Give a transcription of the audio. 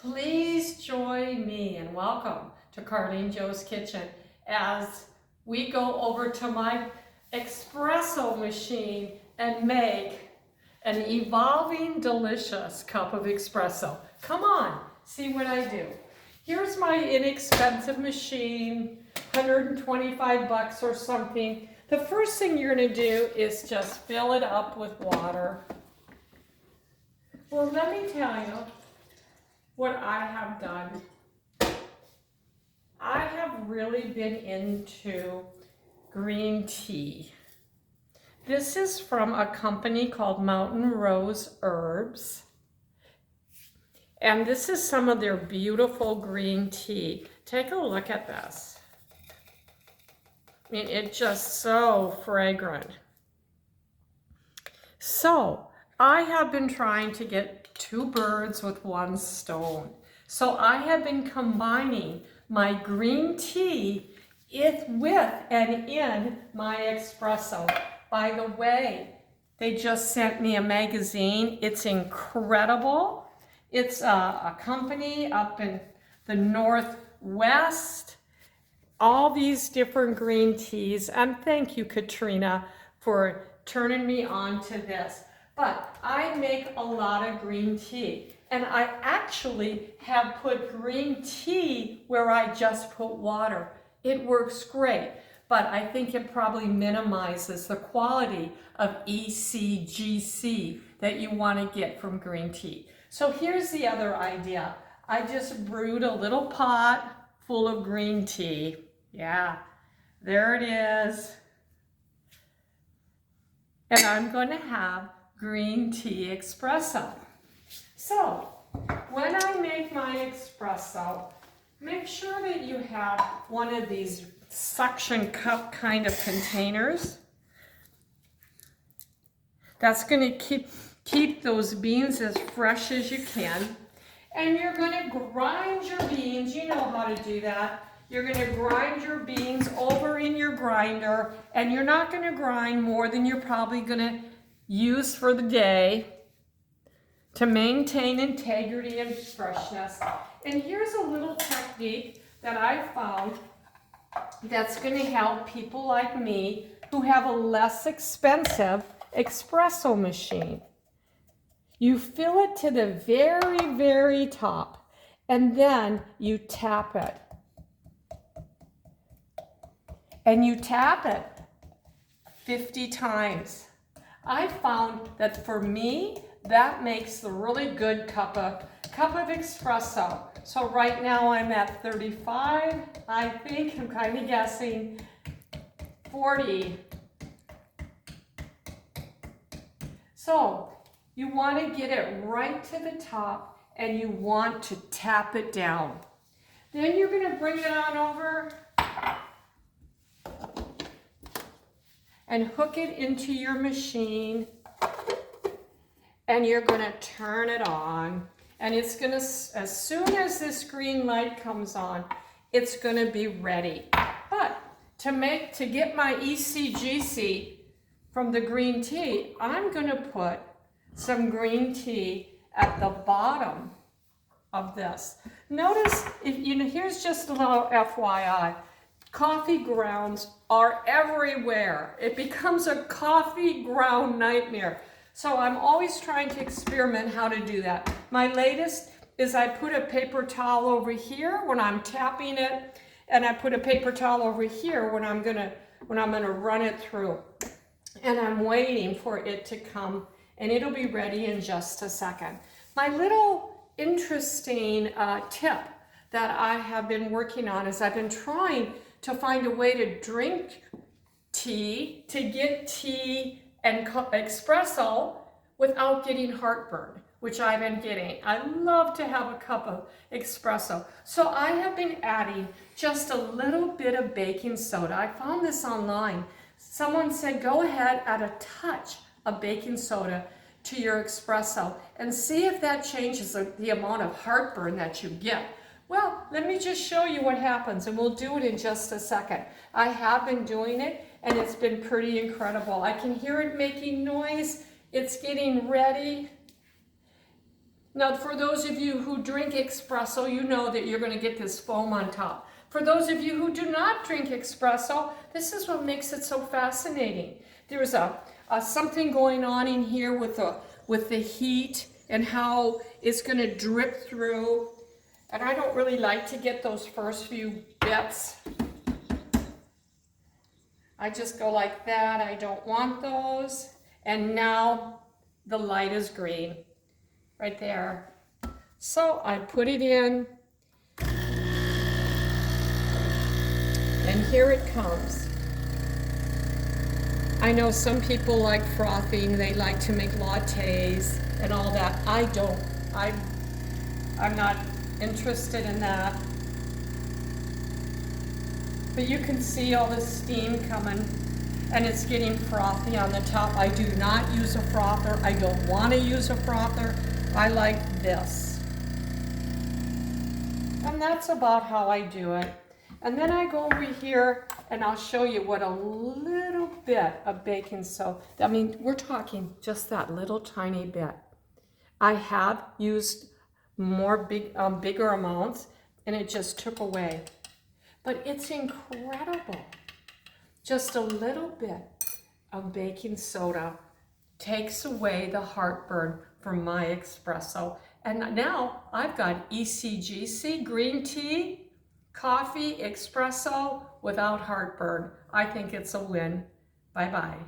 Please join me and welcome to Carlene Joe's Kitchen as we go over to my espresso machine and make an evolving delicious cup of espresso. Come on, see what I do. Here's my inexpensive machine, 125 bucks or something. The first thing you're going to do is just fill it up with water. Well, let me tell you what I have done. I have really been into green tea. This is from a company called Mountain Rose Herbs. And this is some of their beautiful green tea. Take a look at this. I mean, it's just so fragrant. So, I have been trying to get two birds with one stone. So I have been combining my green tea with and in my espresso. By the way, they just sent me a magazine. It's incredible. It's a company up in the Northwest. All these different green teas. And thank you, Katrina, for turning me on to this. But I make a lot of green tea. And I actually have put green tea where I just put water. It works great, but I think it probably minimizes the quality of EGCG that you want to get from green tea. So here's the other idea. I just brewed a little pot full of green tea. Yeah, there it is. And I'm going to have green tea espresso. So, when I make my espresso, make sure that you have one of these suction cup kind of containers. That's going to keep those beans as fresh as you can. And you're going to grind your beans. You know how to do that. You're going to grind your beans over in your grinder, and you're not going to grind more than you're probably going to use for the day to maintain integrity and freshness. And here's a little technique that I found that's going to help people like me who have a less expensive espresso machine. You fill it to the very, very top, and then you tap it. And you tap it 50 times. I found that for me, that makes a really good cup of espresso. So right now I'm at 35, I think, I'm kind of guessing, 40. So you want to get it right to the top and you want to tap it down. Then you're going to bring it on over and hook it into your machine, and you're going to turn it on, and it's going to, as soon as this green light comes on, it's going to be ready. But to get my EGCG from the green tea, I'm going to put some green tea at the bottom of this. Notice, here's just a little FYI. Coffee grounds are everywhere. It becomes a coffee ground nightmare. So I'm always trying to experiment how to do that. My latest is I put a paper towel over here when I'm tapping it, and I put a paper towel over here when I'm gonna run it through. And I'm waiting for it to come, and it'll be ready in just a second. My little interesting tip that I have been working on is I've been trying to find a way to drink tea, to get tea and espresso without getting heartburn, which I've been getting. I love to have a cup of espresso. So I have been adding just a little bit of baking soda. I found this online. Someone said, go ahead, add a touch of baking soda to your espresso and see if that changes the amount of heartburn that you get. Well, let me just show you what happens, and we'll do it in just a second. I have been doing it, and it's been pretty incredible. I can hear it making noise. It's getting ready. Now, for those of you who drink espresso, you know that you're going to get this foam on top. For those of you who do not drink espresso, this is what makes it so fascinating. There's something going on in here with the heat and how it's going to drip through. And I don't really like to get those first few bits. I just go like that. I don't want those. And now the light is green right there. So I put it in. And here it comes. I know some people like frothing. They like to make lattes and all that. I don't. I'm not interested in that. But you can see all the steam coming and it's getting frothy on the top. I do not use a frother. I don't want to use a frother. I like this. And that's about how I do it. And then I go over here and I'll show you what a little bit of baking soda, I mean, we're talking just that little tiny bit. I have used more bigger amounts and it just took away. But it's incredible. Just a little bit of baking soda takes away the heartburn from my espresso. And now I've got EGCG, green tea, coffee, espresso without heartburn. I think it's a win. Bye-bye.